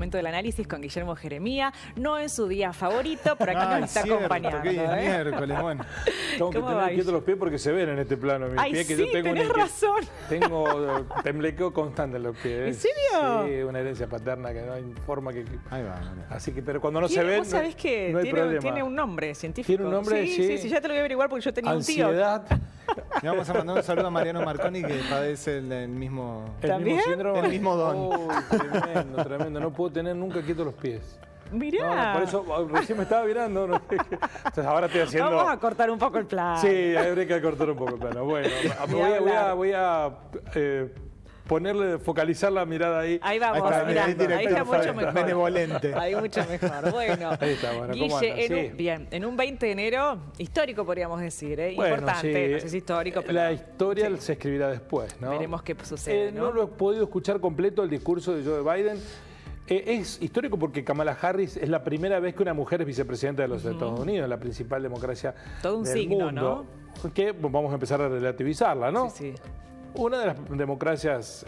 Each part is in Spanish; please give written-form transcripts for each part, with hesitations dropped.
momento del análisis con Guillermo Jeremía. No en su día favorito, pero acá nos está acompañando. Que es miércoles, bueno. Tengo que tener quietos los pies porque se ven en este plano. Mis pies, que sí, yo tengo tenés razón. Tengo temblequeo constante en los pies. ¿En serio? Sí, una herencia paterna que no hay forma que... Ahí va, vale. Así que, pero cuando no se ven, vos sabés que no hay problema. Tiene un nombre científico. ¿Tiene un nombre? Sí, ya te lo voy a averiguar porque yo tenía Ansiedad. un tío. Le vamos a mandar un saludo a Mariano Marconi, que padece el mismo... ¿También? ¿El mismo síndrome? El mismo don. Oh, tremendo, tremendo. No puedo tener nunca quietos los pies. Mirá. No, por eso recién me estaba mirando. ¿No? Entonces ahora estoy haciendo... Vamos a cortar un poco el plano. Sí, habría que cortar un poco el plano. Bueno, voy a focalizar la mirada ahí. Ahí vamos, mirando. Ahí está mucho mejor. Benevolente. Ahí mucho mejor. Bueno, ahí está, bueno, ¿cómo Guille, andan? en un 20 de enero, histórico podríamos decir, ¿eh? Bueno, importante, sí, no sé si histórico, pero... La historia se escribirá después, ¿no? Veremos qué sucede, ¿no? No lo he podido escuchar completo el discurso de Joe Biden. Es histórico porque Kamala Harris es la primera vez que una mujer es vicepresidenta de los Estados Unidos, la principal democracia todo un del signo, mundo. ¿No? Que vamos a empezar a relativizarla, ¿no? Sí, sí. Una de las democracias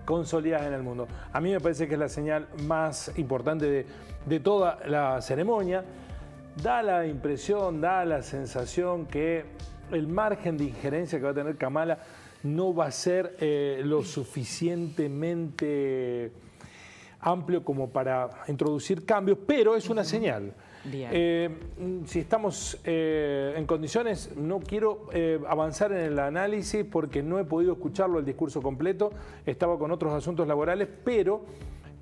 consolidadas en el mundo. A mí me parece que es la señal más importante de toda la ceremonia. Da la impresión, da la sensación que el margen de injerencia que va a tener Kamala no va a ser lo suficientemente amplio como para introducir cambios, pero es una señal. Bien. Si estamos en condiciones, no quiero avanzar en el análisis porque no he podido escucharlo el discurso completo, estaba con otros asuntos laborales, pero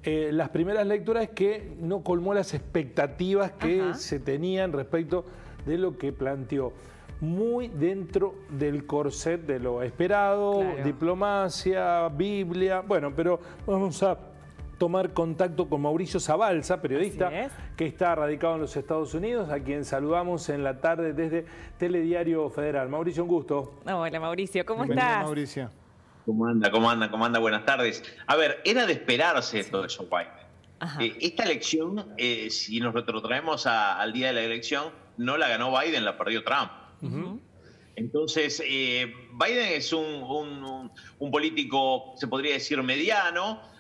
las primeras lecturas es que no colmó las expectativas que se tenían respecto de lo que planteó. Muy dentro del corset de lo esperado, claro. Diplomacia, Biblia, bueno, pero vamos a tomar contacto con Mauricio Zabalza, periodista que está radicado en los Estados Unidos, a quien saludamos en la tarde desde Telediario Federal. Mauricio, un gusto. Hola Mauricio, ¿cómo Bienvenido, estás? Mauricio. ¿Cómo anda? Buenas tardes. A ver, era de esperarse esto de Joe Biden. Esta elección, si nos retrotraemos al día de la elección, no la ganó Biden, la perdió Trump. Entonces, Biden es un político, se podría decir, mediano,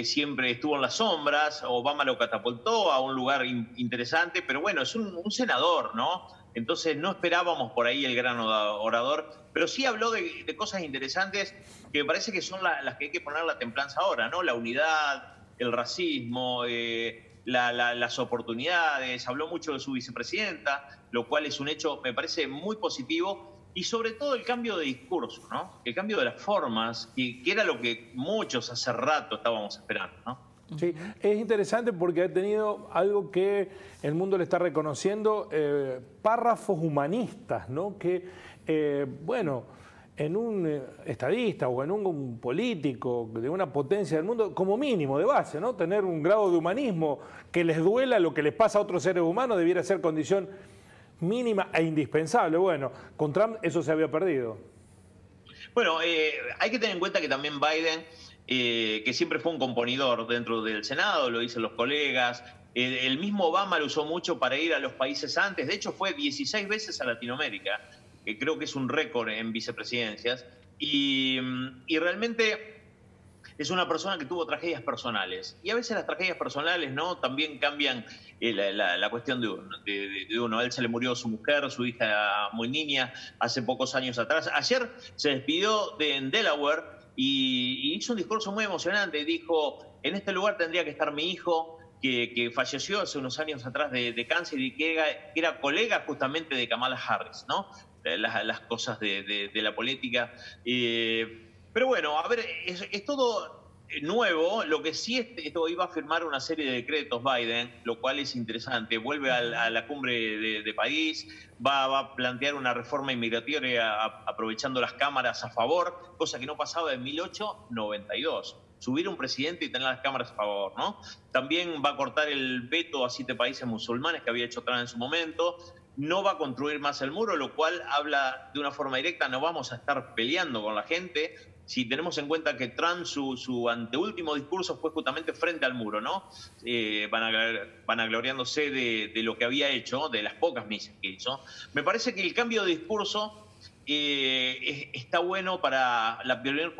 siempre estuvo en las sombras, Obama lo catapultó a un lugar interesante, pero bueno, es un senador, ¿no? Entonces no esperábamos por ahí el gran orador, pero sí habló de cosas interesantes que me parece que son las que hay que poner la templanza ahora, ¿no? La unidad, el racismo, las oportunidades, habló mucho de su vicepresidenta, lo cual es un hecho, me parece, muy positivo. Y sobre todo el cambio de discurso, ¿no? El cambio de las formas, que era lo que muchos hace rato estábamos esperando, ¿no? Sí, es interesante porque ha tenido algo que el mundo le está reconociendo, párrafos humanistas, ¿no? Que, bueno, en un estadista o en un político de una potencia del mundo, como mínimo, de base, ¿no? Tener un grado de humanismo que les duela lo que les pasa a otros seres humanos debiera ser condición mínima e indispensable. Bueno, con Trump eso se había perdido. Bueno, hay que tener en cuenta que también Biden, que siempre fue un componidor dentro del Senado, lo dicen los colegas, el mismo Obama lo usó mucho para ir a los países antes, de hecho fue 16 veces a Latinoamérica, que creo que es un récord en vicepresidencias, y realmente es una persona que tuvo tragedias personales. Y a veces las tragedias personales, ¿no?, también cambian la cuestión de uno. A él se le murió su mujer, su hija muy niña, hace pocos años atrás. Ayer se despidió en Delaware y hizo un discurso muy emocionante. Dijo, en este lugar tendría que estar mi hijo, que falleció hace unos años atrás de cáncer y que era colega justamente de Kamala Harris, ¿no? Las cosas de la política. Pero bueno, a ver, es todo nuevo. Lo que sí esto iba a firmar una serie de decretos Biden, lo cual es interesante. Vuelve a la cumbre de París, va a plantear una reforma inmigratoria aprovechando las cámaras a favor, cosa que no pasaba en 1892. Subir un presidente y tener las cámaras a favor, ¿no? También va a cortar el veto a 7 países musulmanes que había hecho Trump en su momento. No va a construir más el muro, lo cual habla de una forma directa, no vamos a estar peleando con la gente. Si tenemos en cuenta que Trump, su anteúltimo discurso fue justamente frente al muro, ¿no? Vanagloriándose de lo que había hecho, de las pocas misas que hizo. Me parece que el cambio de discurso está bueno para la primera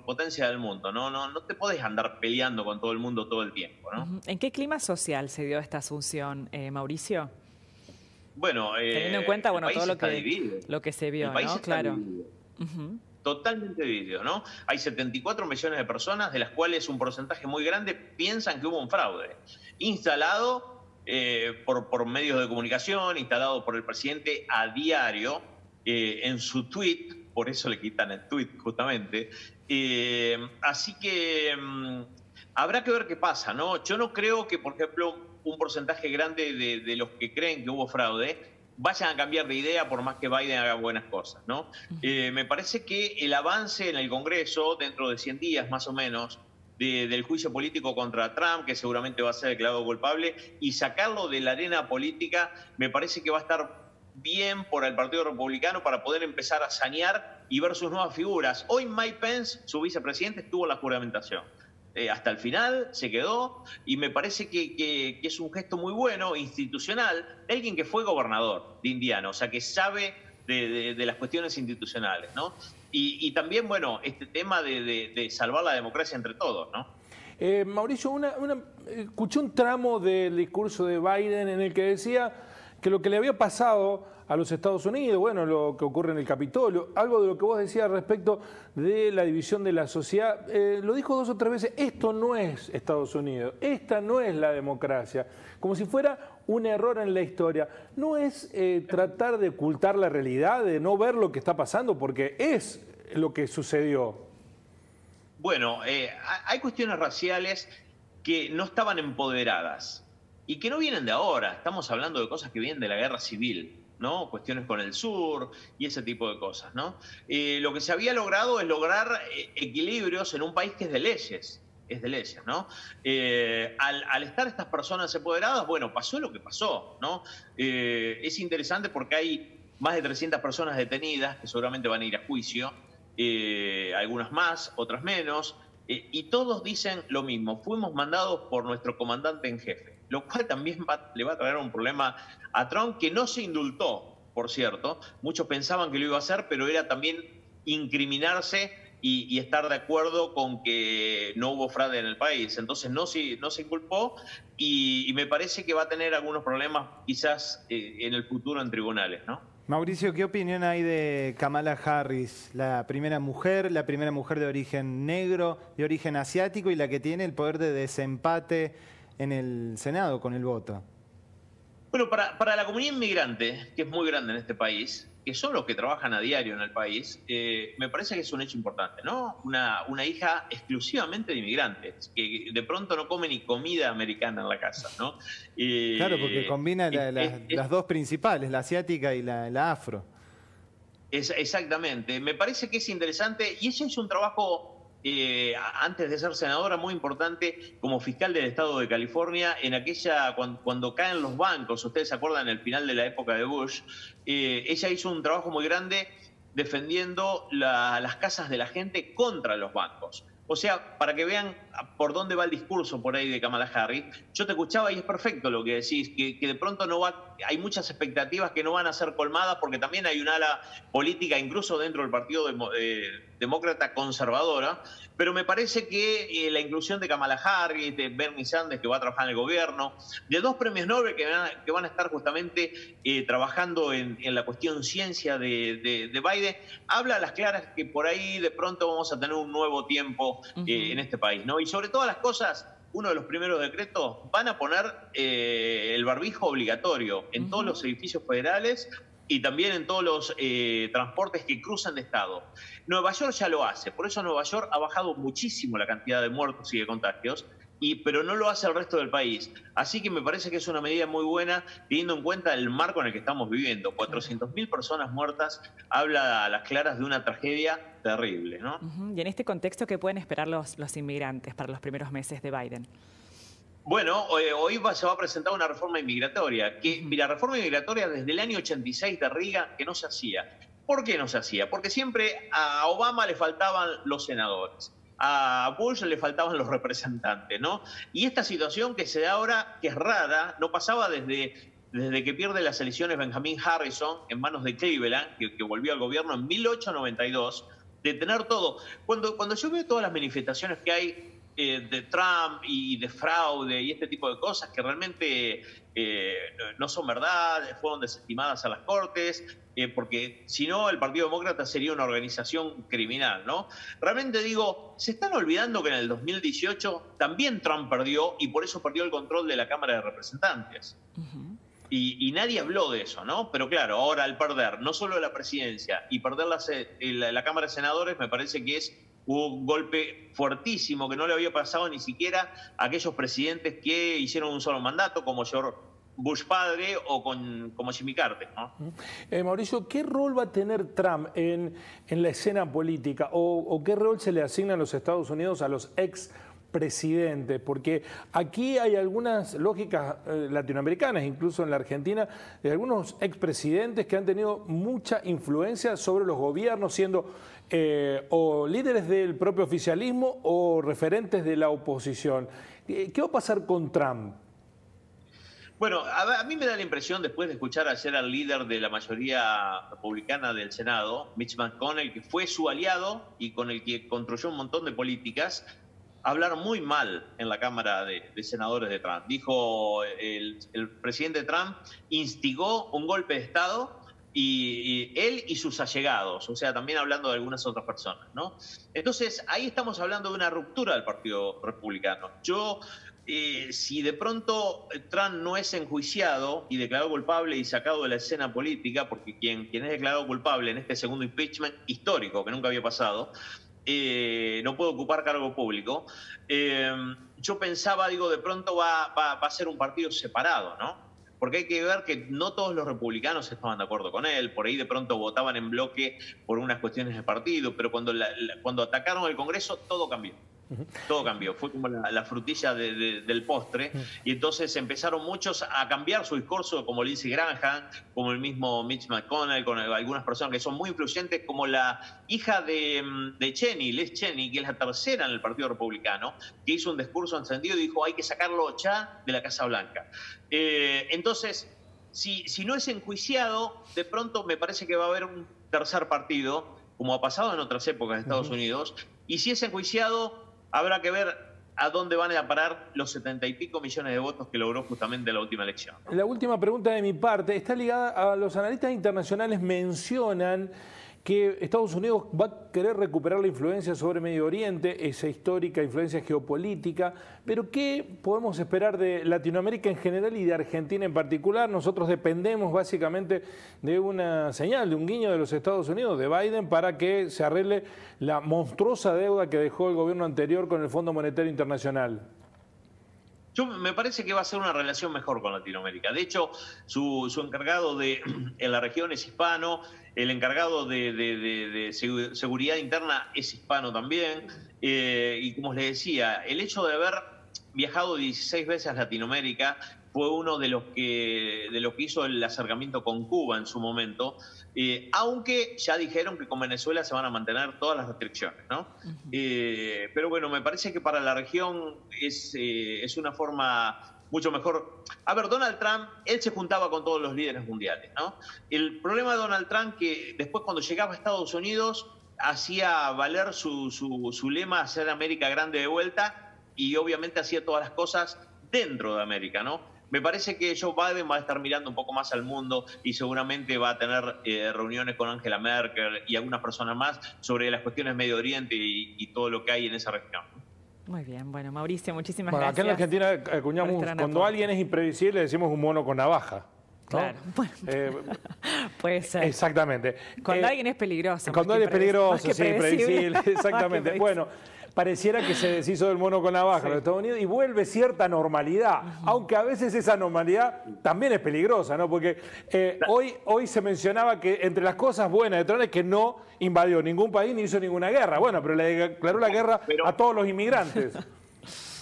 potencia del mundo, ¿no? No te podés andar peleando con todo el mundo todo el tiempo, ¿no? ¿En qué clima social se dio esta asunción, Mauricio? Bueno, teniendo en cuenta, bueno, todo dividido. lo que se vio, el país ¿no? Está claro. Dividido. Totalmente dividido, ¿no? Hay 74 millones de personas, de las cuales un porcentaje muy grande piensan que hubo un fraude instalado por medios de comunicación, instalado por el presidente a diario en su tweet, por eso le quitan el tweet justamente. Así que habrá que ver qué pasa, ¿no? Yo no creo que, por ejemplo, un porcentaje grande de los que creen que hubo fraude vayan a cambiar de idea por más que Biden haga buenas cosas, ¿no? Me parece que el avance en el Congreso, dentro de 100 días más o menos, del juicio político contra Trump, que seguramente va a ser declarado culpable, y sacarlo de la arena política, me parece que va a estar bien por el Partido Republicano para poder empezar a sanear y ver sus nuevas figuras. Hoy Mike Pence, su vicepresidente, estuvo en la juramentación. Hasta el final se quedó y me parece que es un gesto muy bueno, institucional, de alguien que fue gobernador de Indiana, o sea, que sabe de las cuestiones institucionales, ¿no? Y también, bueno, este tema de salvar la democracia entre todos, ¿no? Mauricio, escuché un tramo del discurso de Biden en el que decía que lo que le había pasado a los Estados Unidos, bueno, lo que ocurre en el Capitolio, algo de lo que vos decías respecto de la división de la sociedad, lo dijo 2 o 3 veces, esto no es Estados Unidos, esta no es la democracia, como si fuera un error en la historia. No es tratar de ocultar la realidad, de no ver lo que está pasando, porque es lo que sucedió. Bueno, hay cuestiones raciales que no estaban empoderadas y que no vienen de ahora. Estamos hablando de cosas que vienen de la guerra civil, ¿no? Cuestiones con el sur y ese tipo de cosas, ¿no? Lo que se había logrado es lograr equilibrios en un país que es de leyes, ¿no? Al estar estas personas empoderadas, bueno, pasó lo que pasó, ¿no? Es interesante porque hay más de 300 personas detenidas que seguramente van a ir a juicio, algunas más, otras menos, y todos dicen lo mismo: fuimos mandados por nuestro comandante en jefe, lo cual también le va a traer un problema a Trump, que no se indultó, por cierto. Muchos pensaban que lo iba a hacer, pero era también incriminarse y estar de acuerdo con que no hubo fraude en el país. Entonces no se inculpó y me parece que va a tener algunos problemas quizás en el futuro en tribunales, ¿no? Mauricio, ¿qué opinión hay de Kamala Harris, la primera mujer de origen negro, de origen asiático y la que tiene el poder de desempate en el Senado con el voto? Bueno, para la comunidad inmigrante, que es muy grande en este país, que son los que trabajan a diario en el país, me parece que es un hecho importante, ¿no? Una hija exclusivamente de inmigrantes, que de pronto no come ni comida americana en la casa, ¿no? Claro, porque combina las dos principales, la asiática y la afro. Exactamente. Me parece que es interesante y ella hizo un trabajo, antes de ser senadora, muy importante como fiscal del estado de California en aquella, cuando caen los bancos. Ustedes se acuerdan, el final de la época de Bush, ella hizo un trabajo muy grande defendiendo las casas de la gente contra los bancos. O sea, para que vean por dónde va el discurso por ahí de Kamala Harris, yo te escuchaba y es perfecto lo que decís, que de pronto hay muchas expectativas que no van a ser colmadas, porque también hay un ala política, incluso dentro del Partido Demócrata conservadora, pero me parece que la inclusión de Kamala Harris, de Bernie Sanders, que va a trabajar en el gobierno, de 2 premios Nobel que van a estar justamente trabajando en la cuestión ciencia de Biden, habla a las claras que por ahí de pronto vamos a tener un nuevo tiempo en este país, ¿no? Y sobre todas las cosas, uno de los primeros decretos, van a poner el barbijo obligatorio en todos los edificios federales y también en todos los transportes que cruzan de estado. Nueva York ya lo hace, por eso Nueva York ha bajado muchísimo la cantidad de muertos y de contagios, pero no lo hace el resto del país. Así que me parece que es una medida muy buena, teniendo en cuenta el marco en el que estamos viviendo. 400.000 personas muertas habla a las claras de una tragedia terrible, ¿no? Y en este contexto, ¿qué pueden esperar los inmigrantes para los primeros meses de Biden? Bueno, hoy se va a presentar una reforma inmigratoria, que la reforma inmigratoria desde el año 86 de Reagan, que no se hacía. ¿Por qué no se hacía? Porque siempre a Obama le faltaban los senadores, a Bush le faltaban los representantes, ¿no? Y esta situación que se da ahora, que es rara, no pasaba desde desde que pierde las elecciones Benjamin Harrison en manos de Cleveland, que volvió al gobierno en 1892, de tener todo. Cuando yo veo todas las manifestaciones que hay de Trump y de fraude y este tipo de cosas que realmente no son verdad, fueron desestimadas a las Cortes, porque si no el Partido Demócrata sería una organización criminal, ¿no? Realmente digo, se están olvidando que en el 2018 también Trump perdió y por eso perdió el control de la Cámara de Representantes. Y nadie habló de eso, ¿no? Pero claro, ahora al perder no solo la presidencia y perder la Cámara de Senadores, me parece que es un golpe fuertísimo que no le había pasado ni siquiera a aquellos presidentes que hicieron un solo mandato, como George Bush padre o como Jimmy Carter, ¿no? Mauricio, ¿qué rol va a tener Trump en la escena política? ¿O qué rol se le asigna en los Estados Unidos a los expresidentes? Porque aquí hay algunas lógicas latinoamericanas, incluso en la Argentina, de algunos expresidentes que han tenido mucha influencia sobre los gobiernos, siendo o líderes del propio oficialismo o referentes de la oposición. ¿Qué va a pasar con Trump? Bueno, a mí me da la impresión, después de escuchar ayer al líder de la mayoría republicana del Senado, Mitch McConnell, que fue su aliado y con el que construyó un montón de políticas, hablar muy mal en la Cámara de Senadores de Trump. Dijo el presidente Trump instigó un golpe de Estado y él y sus allegados, o sea, también hablando de algunas otras personas, ¿no? Entonces, ahí estamos hablando de una ruptura del Partido Republicano. Si de pronto Trump no es enjuiciado y declarado culpable y sacado de la escena política, porque quien es declarado culpable en este segundo impeachment histórico, que nunca había pasado, no puede ocupar cargo público, yo pensaba, de pronto va a ser un partido separado, ¿no? Porque hay que ver que no todos los republicanos estaban de acuerdo con él, por ahí de pronto votaban en bloque por unas cuestiones de partido, pero cuando atacaron el Congreso todo cambió. Todo cambió, fue como la frutilla del postre, y entonces empezaron muchos a cambiar su discurso, como Lindsey Graham, como el mismo Mitch McConnell, con algunas personas que son muy influyentes, como la hija de Cheney, Liz Cheney, que es la tercera en el Partido Republicano, que hizo un discurso encendido y dijo hay que sacarlo ya de la Casa Blanca. Entonces, si no es enjuiciado, de pronto me parece que va a haber un tercer partido, como ha pasado en otras épocas de Estados Unidos, y si es enjuiciado, habrá que ver a dónde van a parar los 70 y pico millones de votos que logró justamente la última elección. La última pregunta de mi parte está ligada a los analistas internacionales mencionan que Estados Unidos va a querer recuperar la influencia sobre Medio Oriente, esa histórica influencia geopolítica, pero ¿qué podemos esperar de Latinoamérica en general y de Argentina en particular? Nosotros dependemos básicamente de una señal, de un guiño de los Estados Unidos, de Biden, para que se arregle la monstruosa deuda que dejó el gobierno anterior con el Fondo Monetario Internacional. Me parece que va a ser una relación mejor con Latinoamérica. De hecho, su encargado en la región es hispano, el encargado de seguridad interna es hispano también. Y como les decía, el hecho de haber viajado 16 veces a Latinoamérica fue uno de los que hizo el acercamiento con Cuba en su momento, aunque ya dijeron que con Venezuela se van a mantener todas las restricciones, ¿no? Pero bueno, me parece que para la región es una forma mucho mejor. A ver, Donald Trump, él se juntaba con todos los líderes mundiales, ¿no? El problema de Donald Trump, que después cuando llegaba a Estados Unidos hacía valer su lema, hacer América grande de vuelta, y obviamente hacía todas las cosas dentro de América, ¿no? Me parece que Joe Biden va a estar mirando un poco más al mundo y seguramente va a tener reuniones con Angela Merkel y algunas personas más sobre las cuestiones de Medio Oriente y todo lo que hay en esa región. Muy bien, bueno, Mauricio, muchísimas gracias. Acá en la Argentina acuñamos, cuando alguien es imprevisible, decimos un mono con navaja, ¿no? Claro, bueno, puede ser. Exactamente. Cuando alguien es peligroso. Cuando alguien es peligroso, sí, imprevisible, exactamente. Bueno, pareciera que se deshizo del mono con navaja en los Estados Unidos y vuelve cierta normalidad, aunque a veces esa normalidad también es peligrosa, ¿no? Porque hoy se mencionaba que entre las cosas buenas de Trump es que no invadió ningún país ni hizo ninguna guerra. Bueno, pero le declaró la guerra a todos los inmigrantes.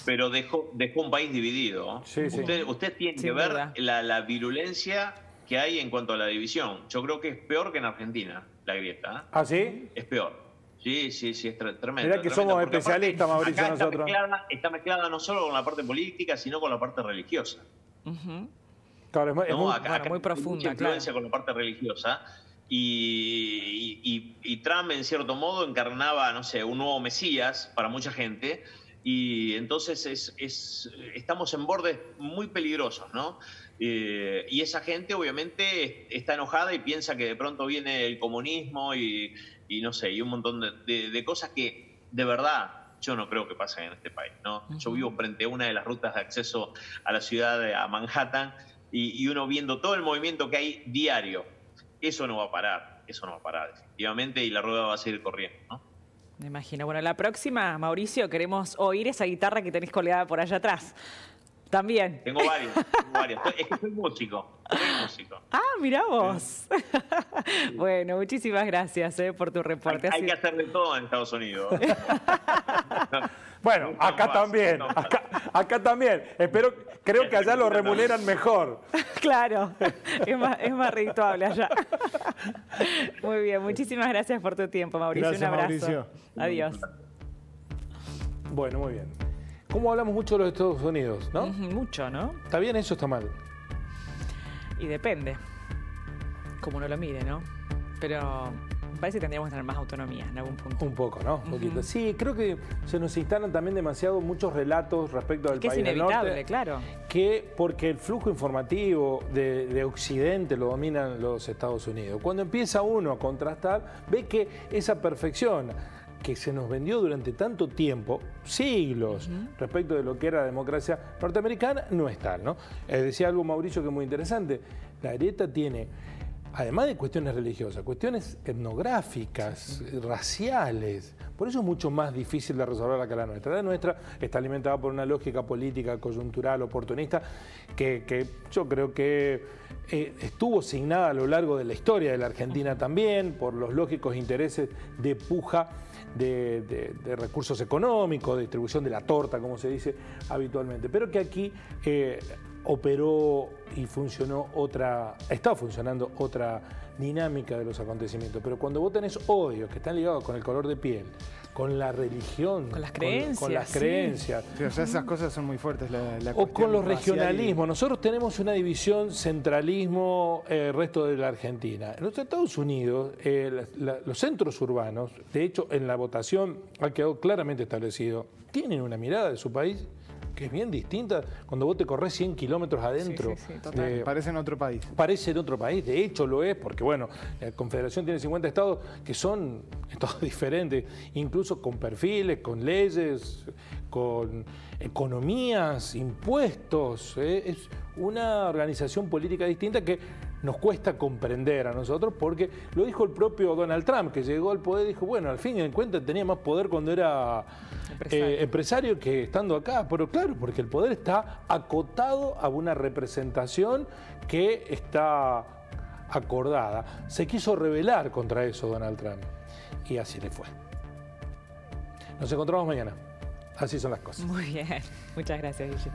Pero dejó un país dividido. Sí, sí. Usted tiene que ver la virulencia que hay en cuanto a la división. Yo creo que es peor que en Argentina, la grieta. ¿Ah, sí? Es peor. Sí, es tremendo. Mirá que somos especialistas, Mauricio, acá nosotros. Está mezclada no solo con la parte política, sino con la parte religiosa. Claro, es ¿no? muy, Acá muy hay profunda, mucha influencia con la parte religiosa. Y Trump, en cierto modo, encarnaba, no sé, un nuevo Mesías para mucha gente. Y entonces estamos en bordes muy peligrosos, ¿no? Y esa gente obviamente está enojada y piensa que de pronto viene el comunismo y no sé, y un montón de cosas que de verdad yo no creo que pasen en este país, ¿no? Yo vivo frente a una de las rutas de acceso a la ciudad, a Manhattan, y uno viendo todo el movimiento que hay diario. Eso no va a parar, definitivamente, y la rueda va a seguir corriendo, ¿no? Me imagino. Bueno, la próxima, Mauricio, queremos oír esa guitarra que tenés colgada por allá atrás. También. Tengo varias. Es que soy músico. Ah, mirá vos. Bueno, muchísimas gracias por tu reporte. Hay que hacer de todo en Estados Unidos. Bueno, acá también. Acá también. Creo que allá lo remuneran mejor. Claro, es más redituable allá. Muy bien, muchísimas gracias por tu tiempo, Mauricio. Gracias, un abrazo. Mauricio. Adiós. Bueno, muy bien. ¿Cómo hablamos mucho de los Estados Unidos, no? Mucho, ¿no? ¿Está bien eso o está mal? Y depende cómo uno lo mire, ¿no? Pero me parece que tendríamos que tener más autonomía en algún punto. Un poco, ¿no? Un poquito. Sí, creo que se nos instalan también demasiado muchos relatos respecto del que país es del inevitable, norte, claro. que porque el flujo informativo de Occidente lo dominan los Estados Unidos. Cuando empieza uno a contrastar, ve que esa perfección que se nos vendió durante tanto tiempo, siglos, respecto de lo que era la democracia norteamericana, no es tal, ¿no? Decía algo Mauricio que es muy interesante. La grieta tiene, además de cuestiones religiosas, cuestiones etnográficas, raciales. Por eso es mucho más difícil de resolver que la nuestra. La nuestra está alimentada por una lógica política, coyuntural, oportunista, que yo creo que estuvo signada a lo largo de la historia de la Argentina también, por los lógicos intereses de puja de recursos económicos, de distribución de la torta, como se dice habitualmente. Pero que aquí operó y está funcionando otra dinámica de los acontecimientos. Pero cuando vos tenés odios que están ligados con el color de piel, con la religión, con las creencias, con las creencias. Sí, o sea, esas cosas son muy fuertes. O con los regionalismos. Nosotros tenemos una división centralismo resto de la Argentina. En los Estados Unidos, los centros urbanos, de hecho, en la votación ha quedado claramente establecido, tienen una mirada de su país que es bien distinta cuando vos te corres 100 kilómetros adentro. Sí, total. Parece en otro país. Parece en otro país, de hecho lo es, porque bueno, la Confederación tiene 50 estados que son estados diferentes, incluso con perfiles, con leyes, con economías, impuestos. Es una organización política distinta que nos cuesta comprender a nosotros, porque lo dijo el propio Donald Trump, que llegó al poder y dijo, bueno, al fin y al cuenta tenía más poder cuando era empresario que estando acá, pero claro, porque el poder está acotado a una representación que está acordada. Se quiso rebelar contra eso Donald Trump y así le fue. Nos encontramos mañana. Así son las cosas. Muy bien. Muchas gracias, Guille.